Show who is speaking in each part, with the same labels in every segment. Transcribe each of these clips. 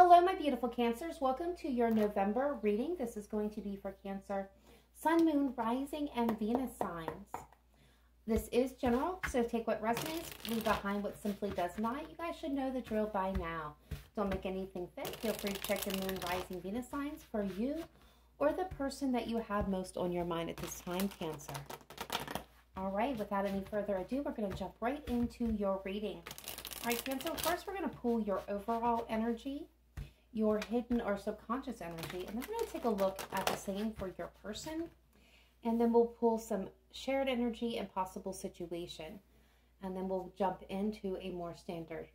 Speaker 1: Hello, my beautiful Cancers. Welcome to your November reading. This is going to be for Cancer, Sun, Moon, Rising, and Venus signs. This is general, so take what resonates, leave behind what simply does not. You guys should know the drill by now. Don't make anything fit. Feel free to check your Moon, Rising, Venus signs for you or the person that you have most on your mind at this time, Cancer. All right, without any further ado, we're going to jump right into your reading. All right, Cancer, first we're going to pull your overall energy, your hidden or subconscious energy, and then we're going to take a look at the same for your person, and then we'll pull some shared energy and possible situation, and then we'll jump into a more standardized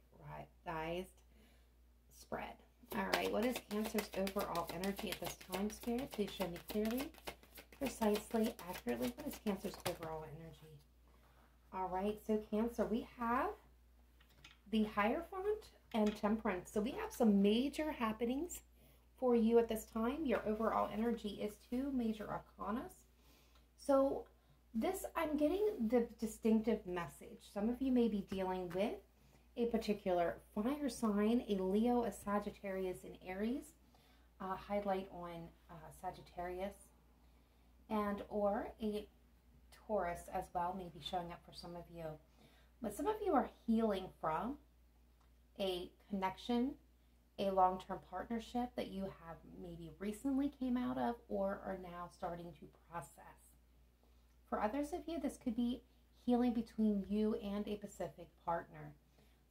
Speaker 1: spread. All right, what is Cancer's overall energy at this time, Spirit? Please show me clearly, precisely, accurately. What is Cancer's overall energy? All right, so Cancer, we have the Hierophant and Temperance. So we have some major happenings for you at this time. Your overall energy is 2 major arcanas. So this, I'm getting the distinctive message. Some of you may be dealing with a particular fire sign, a Leo, a Sagittarius, and Aries. Highlight on Sagittarius, and or a Taurus as well, maybe showing up for some of you. But some of you are healing from a connection, a long-term partnership that you have maybe recently came out of or are now starting to process. For others of you, this could be healing between you and a specific partner.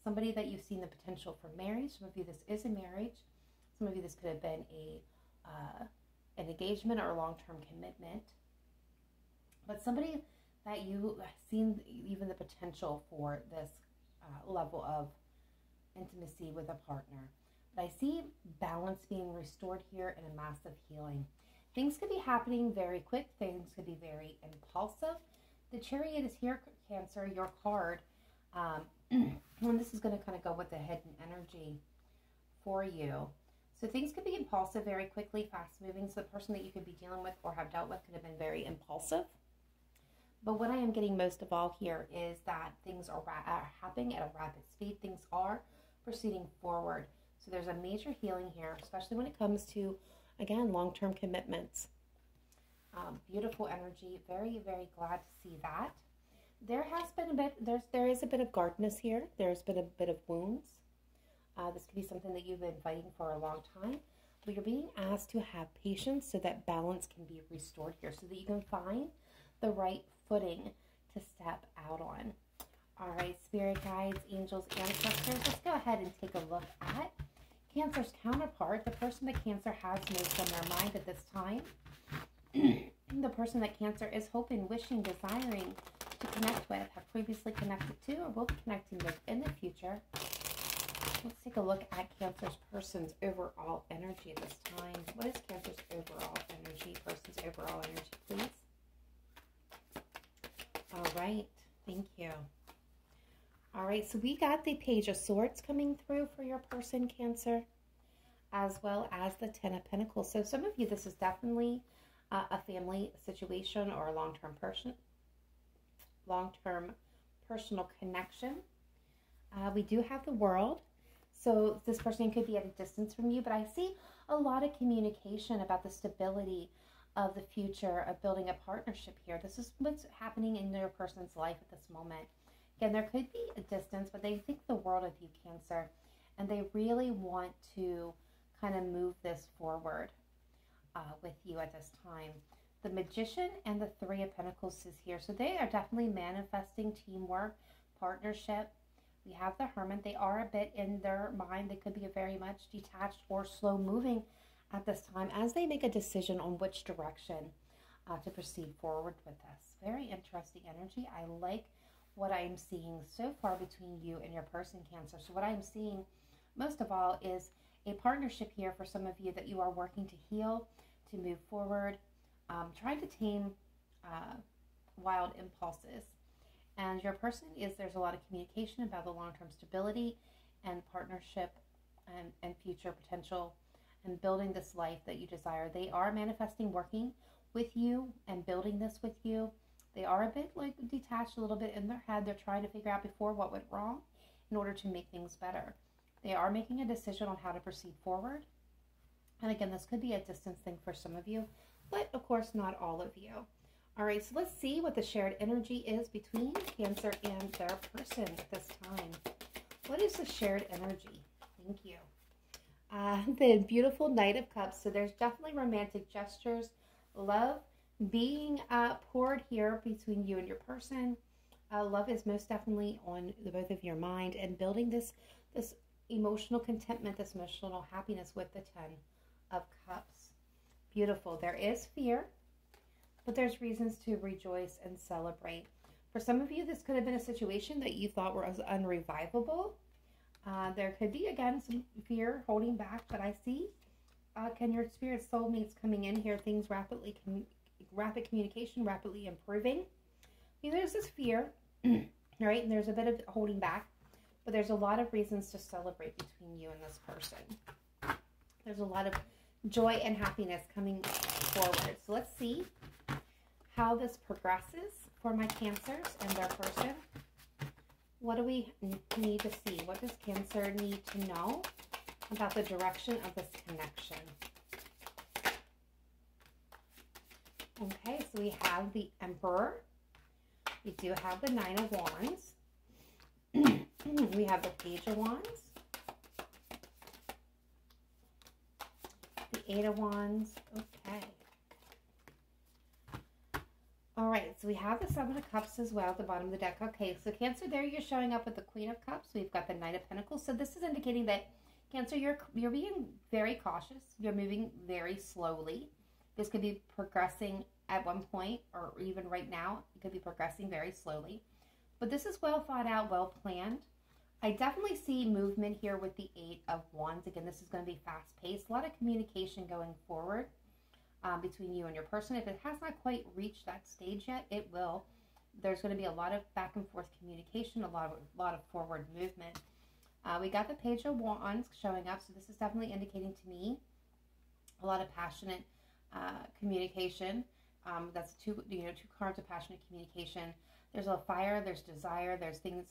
Speaker 1: Somebody that you've seen the potential for marriage. Some of you, this is a marriage. Some of you, this could have been an engagement or a long-term commitment. But somebody that you have seen even the potential for this level of intimacy with a partner. But I see balance being restored here and a massive healing. Things could be happening very quick. Things could be very impulsive. The Chariot is here, Cancer, your card. And this is going to kind of go with the hidden energy for you. So things could be impulsive very quickly, fast moving. So the person that you could be dealing with or have dealt with could have been very impulsive. But what I am getting most of all here is that things are happening at a rapid speed. Things are proceeding forward. So there's a major healing here, especially when it comes to, again, long-term commitments. Beautiful energy. Very, very glad to see that. There has been a bit, there is a bit of guardness here. There's been a bit of wounds. This could be something that you've been fighting for a long time. But you're being asked to have patience so that balance can be restored here, so that you can find the right footing to step out on. All right, spirit guides, angels, ancestors, let's go ahead and take a look at Cancer's counterpart, the person that Cancer has most on their mind at this time. The person that Cancer is hoping, wishing, desiring to connect with, have previously connected to, or will be connecting with in the future. Let's take a look at Cancer's person's overall energy at this time. What is Cancer's overall energy, person's overall energy, please? All right, thank you. All right, so we got the Page of Swords coming through for your person, Cancer, as well as the Ten of Pentacles. So some of you, this is definitely a family situation or a long-term personal connection. We do have the World. So this person could be at a distance from you, but I see a lot of communication about the stability of the future of building a partnership here. This is what's happening in your person's life at this moment. Again, there could be a distance, but they think the world of you, Cancer, and they really want to kind of move this forward with you at this time. The Magician and the Three of Pentacles is here. So they are definitely manifesting teamwork, partnership. We have the Hermit. They are a bit in their mind. They could be very much detached or slow moving at this time as they make a decision on which direction to proceed forward with this. Very interesting energy. I like what I am seeing so far between you and your person, Cancer. So what I'm seeing most of all is a partnership here for some of you that you are working to heal, to move forward, trying to tame wild impulses. And your person is, there's a lot of communication about the long-term stability and partnership and future potential and building this life that you desire. They are manifesting working with you and building this with you. They are a bit like detached, a little bit in their head. They're trying to figure out before what went wrong in order to make things better. They are making a decision on how to proceed forward. And again, this could be a distance thing for some of you, but of course not all of you. All right, so let's see what the shared energy is between Cancer and their person at this time. What is the shared energy? Thank you. The beautiful Knight of Cups. So there's definitely romantic gestures, love being poured here between you and your person. Love is most definitely on the both of your mind, and building this emotional contentment, this emotional happiness with the 10 of Cups. Beautiful. There is fear, but there's reasons to rejoice and celebrate. For some of you, this could have been a situation that you thought was unrevivable. There could be, again, some fear holding back, but I see, can your spirit soulmates coming in here, things rapid communication, rapidly improving. There's this fear, right? And there's a bit of holding back, but there's a lot of reasons to celebrate between you and this person. There's a lot of joy and happiness coming forward. So let's see how this progresses for my Cancers and their person. What do we need to see? What does Cancer need to know about the direction of this connection? Okay, so we have the Emperor. We do have the Nine of Wands. We have the Page of Wands. The Eight of Wands. Okay. All right, so we have the Seven of Cups as well at the bottom of the deck. Okay, so Cancer, there you're showing up with the Queen of Cups. We've got the Knight of Pentacles. So this is indicating that, Cancer, you're being very cautious. You're moving very slowly. This could be progressing at one point, or even right now, it could be progressing very slowly. But this is well thought out, well planned. I definitely see movement here with the Eight of Wands. Again, this is going to be fast-paced. A lot of communication going forward between you and your person. If it has not quite reached that stage yet, it will. There's going to be a lot of back and forth communication, a lot of forward movement. We got the Page of Wands showing up, so this is definitely indicating to me a lot of passionate communication. That's two cards of passionate communication. There's a fire, there's desire, there's things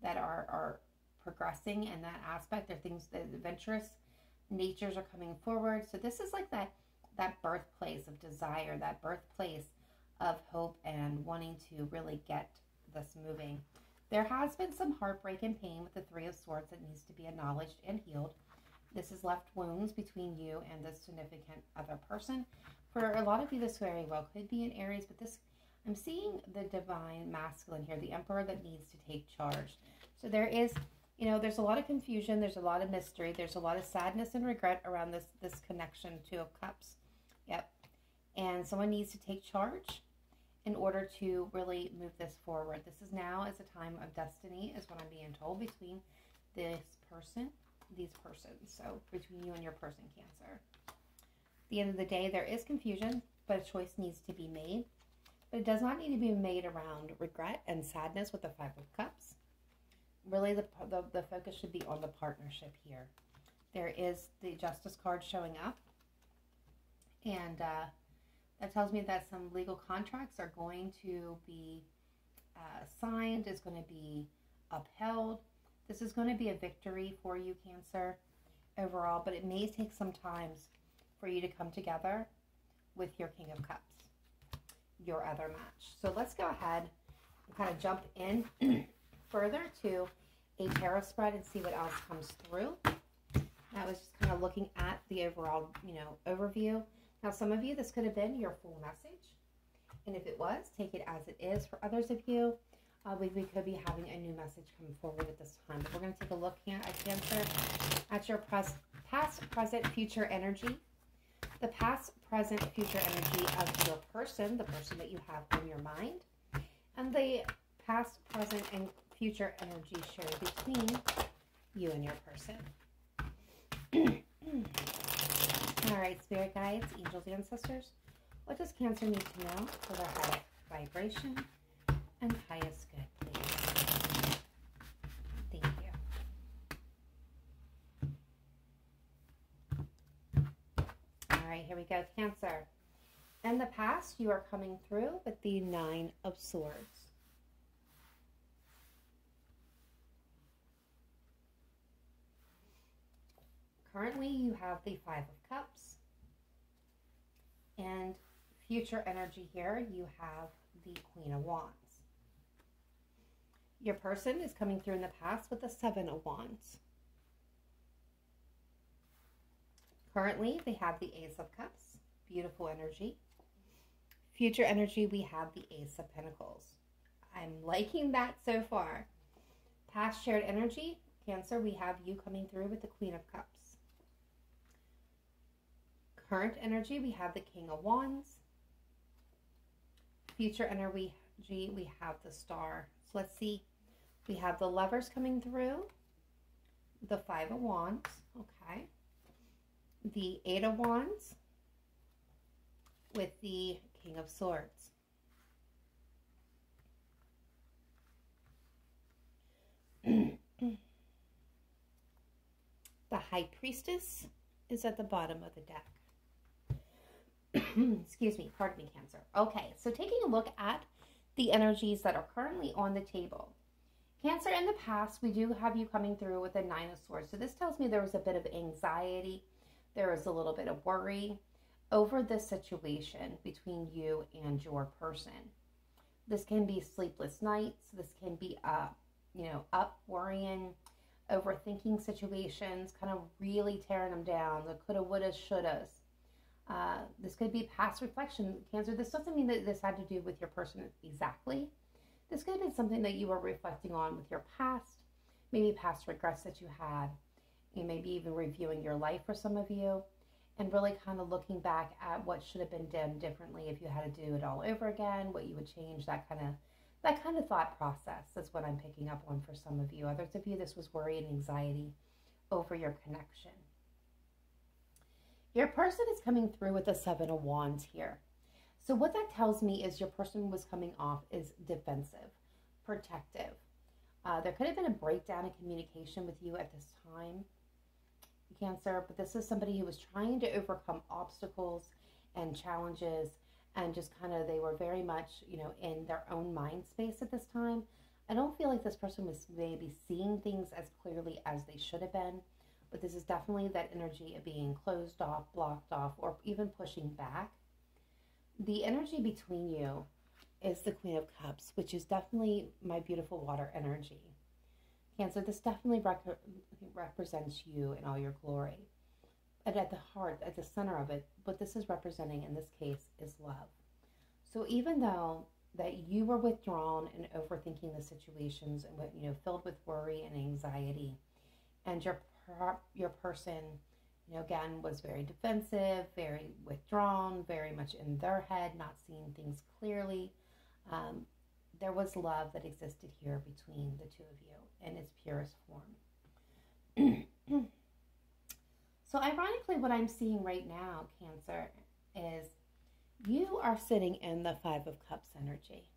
Speaker 1: that are progressing in that aspect. There are things that adventurous natures are coming forward. So this is like that birthplace of desire, that birthplace of hope and wanting to really get this moving. There has been some heartbreak and pain with the Three of Swords that needs to be acknowledged and healed. This has left wounds between you and this significant other person. For a lot of you, this very well could be in Aries, but this, I'm seeing the divine masculine here, the Emperor that needs to take charge. So there is, there's a lot of confusion, there's a lot of mystery, there's a lot of sadness and regret around this connection, Two of Cups. Yep. And someone needs to take charge in order to really move this forward. This is now as a time of destiny, is what I'm being told, between this person, these persons. So between you and your person, Cancer. At the end of the day, there is confusion, but a choice needs to be made. But it does not need to be made around regret and sadness with the Five of Cups. Really, the focus should be on the partnership here. There is the Justice card showing up. And that tells me that some legal contracts are going to be signed, is going to be upheld. This is going to be a victory for you, Cancer, overall. But it may take some time for you to come together with your King of Cups, your other match. So let's go ahead and kind of jump in further to a tarot spread and see what else comes through. That was just kind of looking at the overall, overview. Now, some of you, this could have been your full message. And if it was, take it as it is. For others of you, we could be having a new message coming forward at this time. But we're going to take a look here at Cancer, at your past, present, future energy. The past, present, future energy of your person, the person that you have on your mind. And the past, present, and future energy shared between you and your person. All right, spirit guides, angels, ancestors, what does Cancer need to know for their highest vibration and highest good, please? Thank you. All right, here we go, Cancer. In the past, you are coming through with the Nine of Swords. currently you have the Five of Cups. And future energy here, you have the Queen of Wands. Your person is coming through in the past with the Seven of Wands. Currently, they have the Ace of Cups. Beautiful energy. Future energy, we have the Ace of Pentacles. I'm liking that so far. Past shared energy, Cancer, we have you coming through with the Queen of Cups. Current energy, we have the King of Wands. Future energy, we have the Star. So let's see. We have the Lovers coming through. The Five of Wands. Okay. The Eight of Wands. With the King of Swords. The High Priestess is at the bottom of the deck. Excuse me, pardon me, Cancer. Okay, so taking a look at the energies that are currently on the table. Cancer, in the past, we do have you coming through with a Nine of Swords. So this tells me there was a bit of anxiety. There was a little bit of worry over this situation between you and your person. This can be sleepless nights. This can be up worrying, overthinking situations, kind of really tearing them down. The coulda, woulda, shouldas. This could be past reflection. Cancer, this doesn't mean that this had to do with your person exactly. This could have been something that you were reflecting on with your past, maybe past regrets that you had. You maybe even reviewing your life for some of you, and really kind of looking back at what should have been done differently if you had to do it all over again, what you would change, that kind of thought process is what I'm picking up on for some of you. Others of you, this was worry and anxiety over your connection. Your person is coming through with the Seven of Wands here. So what that tells me is your person was coming off as defensive, protective. There could have been a breakdown in communication with you at this time, Cancer, but this is somebody who was trying to overcome obstacles and challenges, and just kind of, they were very much, in their own mind space at this time. I don't feel like this person was maybe seeing things as clearly as they should have been, but this is definitely that energy of being closed off, blocked off, or even pushing back. The energy between you is the Queen of Cups, which is definitely my beautiful water energy. Cancer, this definitely represents you in all your glory. And at the heart, at the center of it, what this is representing in this case is love. So even though that you were withdrawn and overthinking the situations and filled with worry and anxiety, and your person, again, was very defensive, very withdrawn, very much in their head, not seeing things clearly, there was love that existed here between the two of you in its purest form. So ironically, what I'm seeing right now, Cancer, is you are sitting in the Five of Cups energy.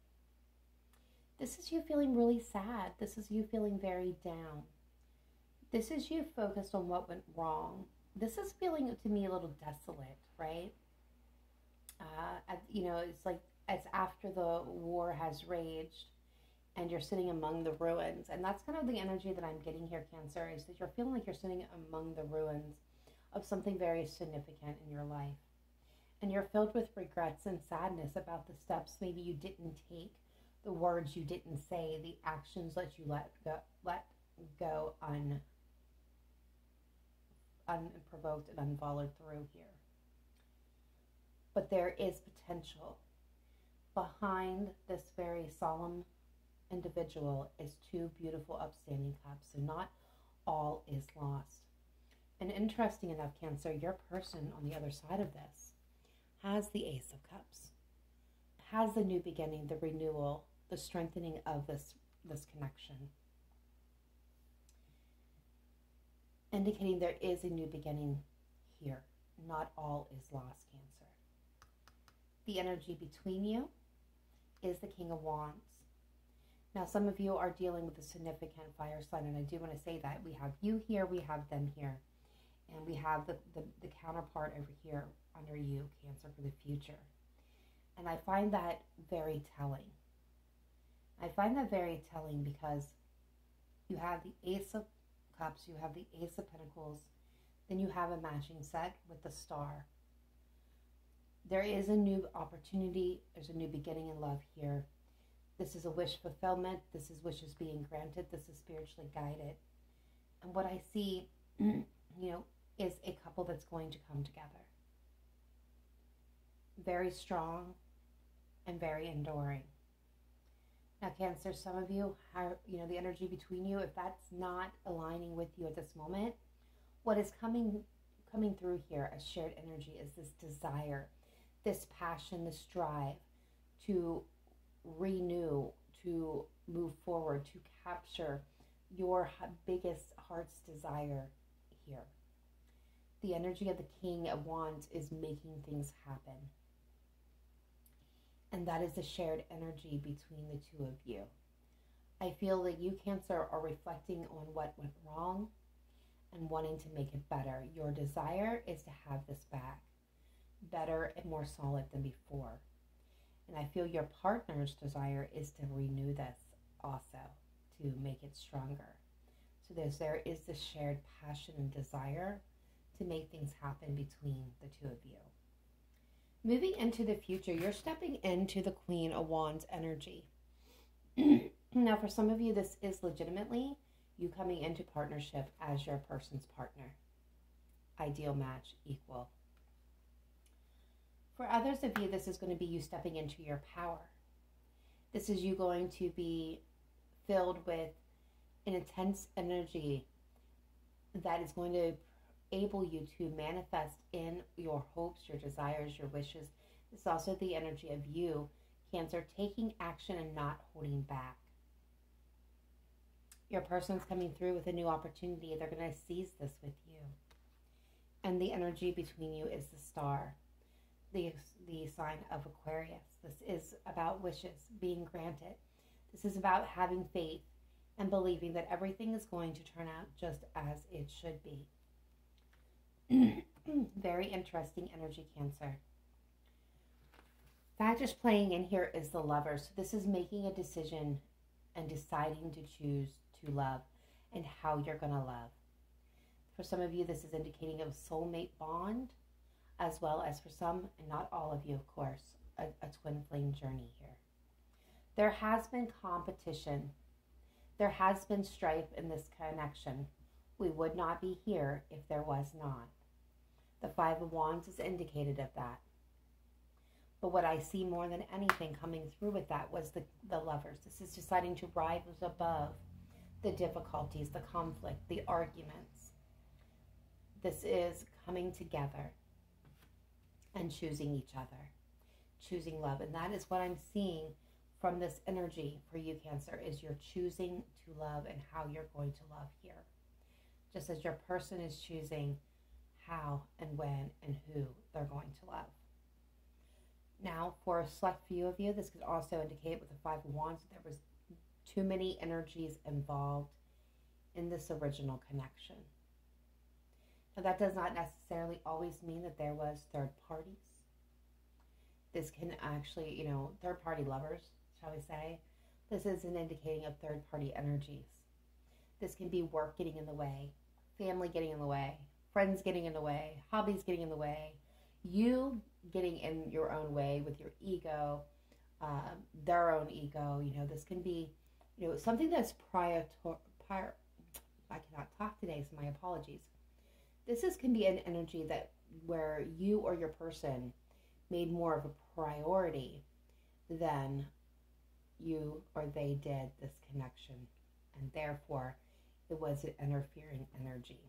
Speaker 1: This is you feeling really sad. This is you feeling very down. This is you focused on what went wrong. This is feeling, to me, a little desolate, right? It's like it's after the war has raged and you're sitting among the ruins. And that's kind of the energy that I'm getting here, Cancer, is that you're feeling like you're sitting among the ruins of something very significant in your life. And you're filled with regrets and sadness about the steps maybe you didn't take, the words you didn't say, the actions that you let go unprovoked and unfollowed through here. But there is potential. Behind this very solemn individual is two beautiful upstanding cups, so not all is lost. And interesting enough, Cancer, your person on the other side of this has the Ace of Cups, has the new beginning, the renewal, the strengthening of this connection, indicating there is a new beginning here. Not all is lost, Cancer. The energy between you is the King of Wands. Now, some of you are dealing with a significant fire sign, and I do want to say that we have you here, we have them here, and we have the counterpart over here under you, Cancer, for the future. And I find that very telling. I find that very telling because you have the Ace of Cups, you have the Ace of Pentacles, Then you have a matching set with the star. There is a new opportunity. There's a new beginning in love here. This is a wish fulfillment. This is wishes being granted. This is spiritually guided. And what I see, is a couple that's going to come together. Very strong and very enduring. Now, Cancer, some of you are, the energy between you, if that's not aligning with you at this moment, what is coming through here as shared energy is this desire, this passion, this drive to renew, to move forward, to capture your biggest heart's desire here. The energy of the King of Wands is making things happen. And that is the shared energy between the two of you. I feel that you, Cancer, are reflecting on what went wrong and wanting to make it better. Your desire is to have this back, better and more solid than before. And I feel your partner's desire is to renew this also, to make it stronger. So there is this shared passion and desire to make things happen between the two of you. Moving into the future, you're stepping into the Queen of Wands energy. Now, for some of you, this is legitimately you coming into partnership as your person's partner. Ideal match, equal. For others of you, this is going to be you stepping into your power. This is you going to be filled with an intense energy that is going to enable you to manifest in your hopes, your desires, your wishes. It's also the energy of you, Cancer, taking action and not holding back. Your person's coming through with a new opportunity. They're going to seize this with you. And the energy between you is the star, the sign of Aquarius. This is about wishes being granted. This is about having faith and believing that everything is going to turn out just as it should be. Very interesting energy, Cancer. Factors playing in here is the Lovers. So this is making a decision and deciding to choose to love and how you're going to love. For some of you, this is indicating a soulmate bond, as well as for some, and not all of you, of course, a twin flame journey here. There has been competition. There has been strife in this connection. We would not be here if there was not. The Five of Wands is indicated of that. But what I see more than anything coming through with that was the Lovers. This is deciding to rise above the difficulties, the conflict, the arguments. This is coming together and choosing each other, choosing love. And that is what I'm seeing from this energy for you, Cancer, is you're choosing to love and how you're going to love here. Just as your person is choosing how and when and who they're going to love. Now, for a select few of you, this could also indicate with the Five of Wands that there was too many energies involved in this original connection. Now, that does not necessarily always mean that there was third parties. This can actually, third party lovers, shall we say. This isn't indicating of third party energies. This can be work getting in the way, family getting in the way, friends getting in the way, hobbies getting in the way, you getting in your own way with your ego, their own ego. This can be, something that's prior. I cannot talk today, so my apologies. This can be an energy that where you or your person made more of a priority than you or they did this connection, and therefore it was an interfering energy.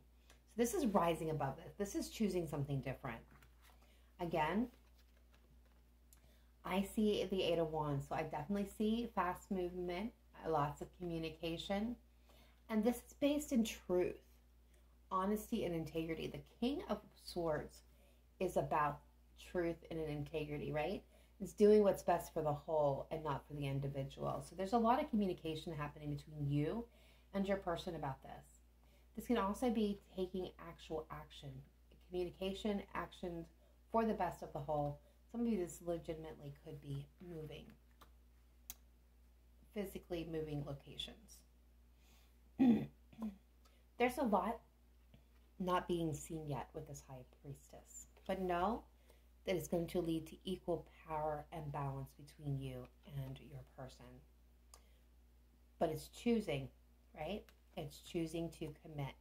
Speaker 1: So this is rising above this. This is choosing something different. Again, I see the Eight of Wands, so I definitely see fast movement, lots of communication, and this is based in truth, honesty, and integrity. The King of Swords is about truth and integrity, right? It's doing what's best for the whole and not for the individual. So there's a lot of communication happening between you and your person about this. This can also be taking actual action, communication, actions for the best of the whole. Some of you, this legitimately could be moving, physically moving locations. There's a lot not being seen yet with this High Priestess. But know that it's going to lead to equal power and balance between you and your person. But it's choosing, right? It's choosing to commit.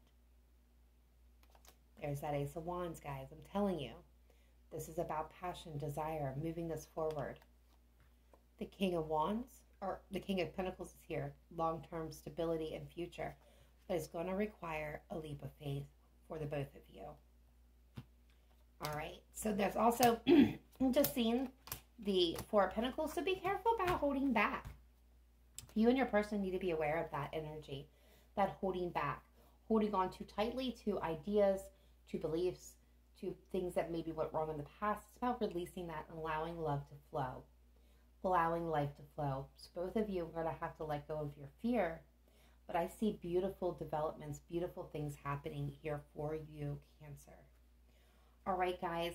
Speaker 1: There's that Ace of Wands, guys. I'm telling you, this is about passion, desire, moving this forward. The King of Wands, or the King of Pentacles is here. Long-term stability and future. But it's going to require a leap of faith for the both of you. All right. So there's also, just seeing the Four of Pentacles. So be careful about holding back. You and your person need to be aware of that energy, that holding back, holding on too tightly to ideas, to beliefs, to things that maybe went wrong in the past. It's about releasing that and allowing love to flow, allowing life to flow. So both of you are going to have to let go of your fear, but I see beautiful developments, beautiful things happening here for you, Cancer. All right, guys,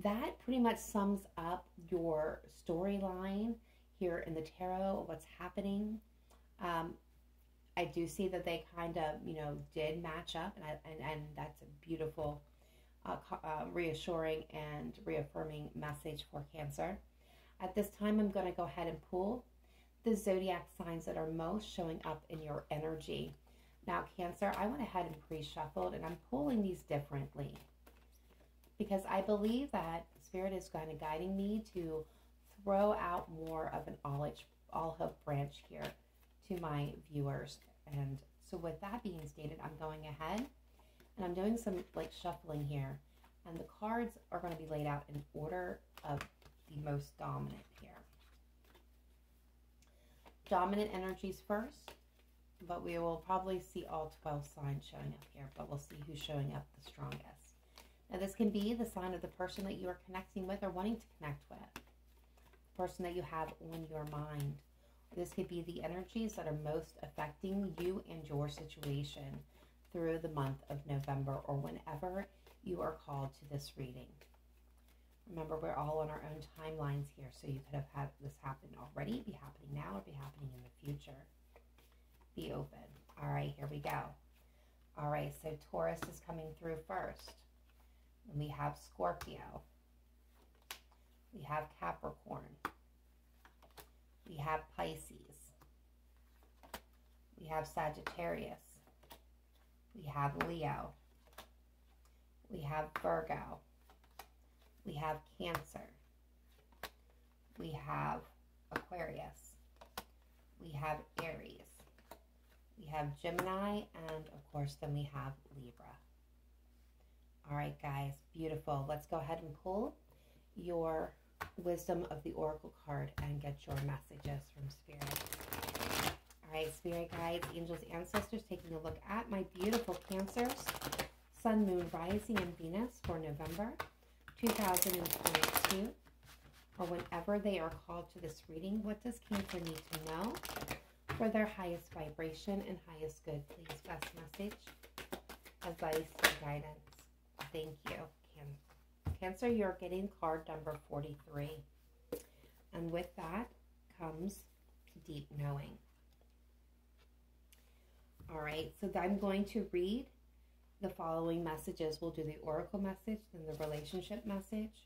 Speaker 1: that pretty much sums up your storyline here in the tarot, what's happening. I do see that they kind of, did match up, and that's a beautiful, reassuring and reaffirming message for Cancer. At this time, I'm going to go ahead and pull the zodiac signs that are most showing up in your energy. Now, Cancer, I went ahead and pre-shuffled, and I'm pulling these differently because I believe that Spirit is kind of guiding me to throw out more of an olive branch here to my viewers. And so with that being stated, I'm going ahead and I'm doing some shuffling here, and the cards are going to be laid out in order of the most dominant here. Dominant energies first, but we will probably see all 12 signs showing up here, but we'll see who's showing up the strongest. Now, this can be the sign of the person that you are connecting with or wanting to connect with, the person that you have on your mind. This could be the energies that are most affecting you and your situation through the month of November or whenever you are called to this reading. Remember, we're all on our own timelines here, so you could have had this happen already, be happening now, or be happening in the future. Be open. All right, here we go. All right, so Taurus is coming through first. And we have Scorpio. We have Capricorn. We have Pisces. We have Sagittarius. We have Leo. We have Virgo. We have Cancer. We have Aquarius. We have Aries. We have Gemini. And, of course, then we have Libra. All right, guys. Beautiful. Let's go ahead and pull your Wisdom of the Oracle card and get your messages from Spirit. All right, Spirit guides, angels, ancestors, taking a look at my beautiful Cancers, Sun, Moon, Rising, and Venus for November 2022, or whenever they are called to this reading. What does Cancer need to know for their highest vibration and highest good? Please, best message, advice, and guidance. Thank you, Cancer. You're getting card number 43. And with that comes deep knowing. All right, so I'm going to read the following messages. We'll do the oracle message, then the relationship message,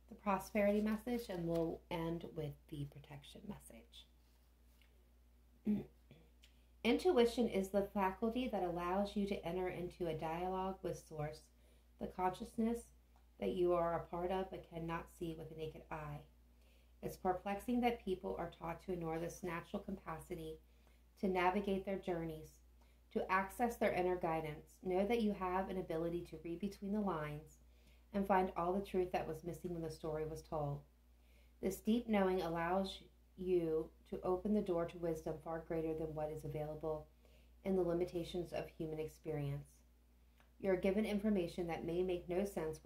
Speaker 1: the prosperity message, and we'll end with the protection message. Intuition is the faculty that allows you to enter into a dialogue with Source, the consciousness that you are a part of but cannot see with the naked eye. It's perplexing that people are taught to ignore this natural capacity to navigate their journeys, to access their inner guidance. Know that you have an ability to read between the lines and find all the truth that was missing when the story was told. This deep knowing allows you to open the door to wisdom far greater than what is available in the limitations of human experience. You are given information that may make no sense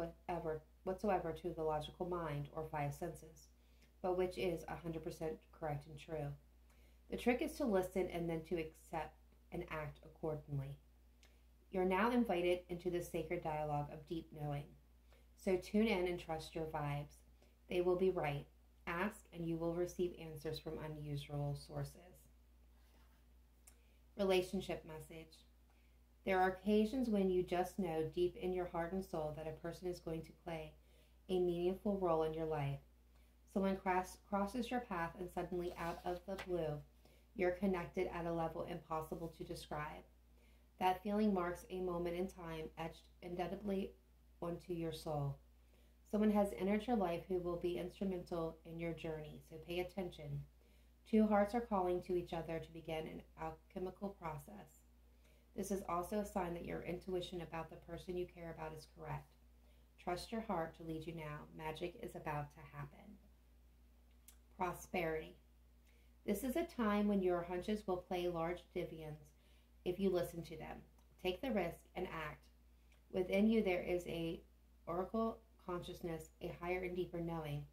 Speaker 1: whatsoever to the logical mind or five senses, but which is 100% correct and true. The trick is to listen and then to accept and act accordingly. You're now invited into the sacred dialogue of deep knowing. So tune in and trust your vibes. They will be right. Ask and you will receive answers from unusual sources. Relationship message. There are occasions when you just know deep in your heart and soul that a person is going to play a meaningful role in your life. Someone crosses your path and suddenly out of the blue, you're connected at a level impossible to describe. That feeling marks a moment in time etched indelibly onto your soul. Someone has entered your life who will be instrumental in your journey, so pay attention. Two hearts are calling to each other to begin an alchemical process. This is also a sign that your intuition about the person you care about is correct. Trust your heart to lead you now. Magic is about to happen. Prosperity. This is a time when your hunches will play large dividends if you listen to them. Take the risk and act. Within you there is a oracle consciousness, a higher and deeper knowing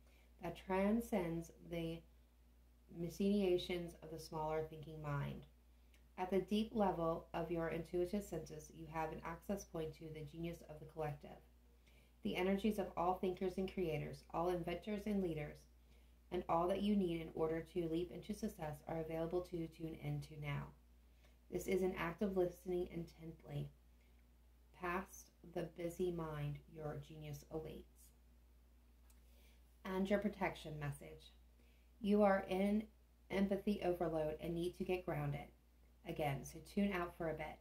Speaker 1: that transcends the machinations of the smaller thinking mind. At the deep level of your intuitive senses, you have an access point to the genius of the collective. The energies of all thinkers and creators, all inventors and leaders, and all that you need in order to leap into success are available to tune into now. This is an act of listening intently. Past the busy mind, your genius awaits. And your protection message. You are in empathy overload and need to get grounded. Again, so tune out for a bit.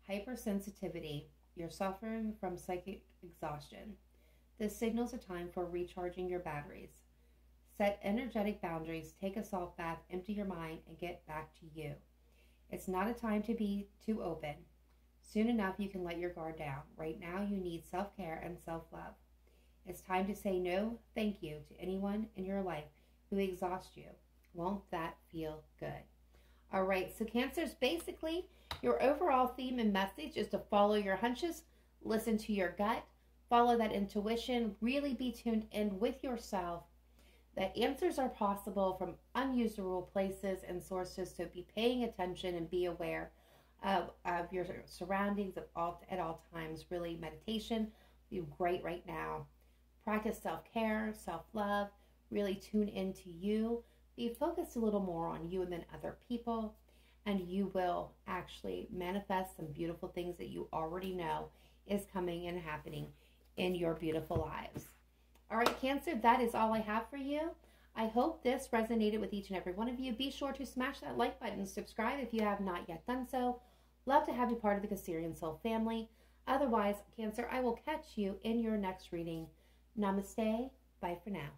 Speaker 1: Hypersensitivity. You're suffering from psychic exhaustion. This signals a time for recharging your batteries. Set energetic boundaries, take a salt bath, empty your mind, and get back to you. It's not a time to be too open. Soon enough, you can let your guard down. Right now, you need self-care and self-love. It's time to say no, thank you to anyone in your life who exhausts you. Won't that feel good? All right, so Cancers, basically, your overall theme and message is to follow your hunches, listen to your gut, follow that intuition, really be tuned in with yourself. That answers are possible from unusual places and sources, so be paying attention and be aware of your surroundings at all times. Really, meditation would be great right now. Practice self-care, self-love, really tune into you. Be focused a little more on you than other people, and you will actually manifest some beautiful things that you already know is coming and happening in your beautiful lives. All right, Cancer, that is all I have for you. I hope this resonated with each and every one of you. Be sure to smash that like button and subscribe if you have not yet done so. Love to have you part of the Cancerian Soul family. Otherwise, Cancer, I will catch you in your next reading. Namaste. Bye for now.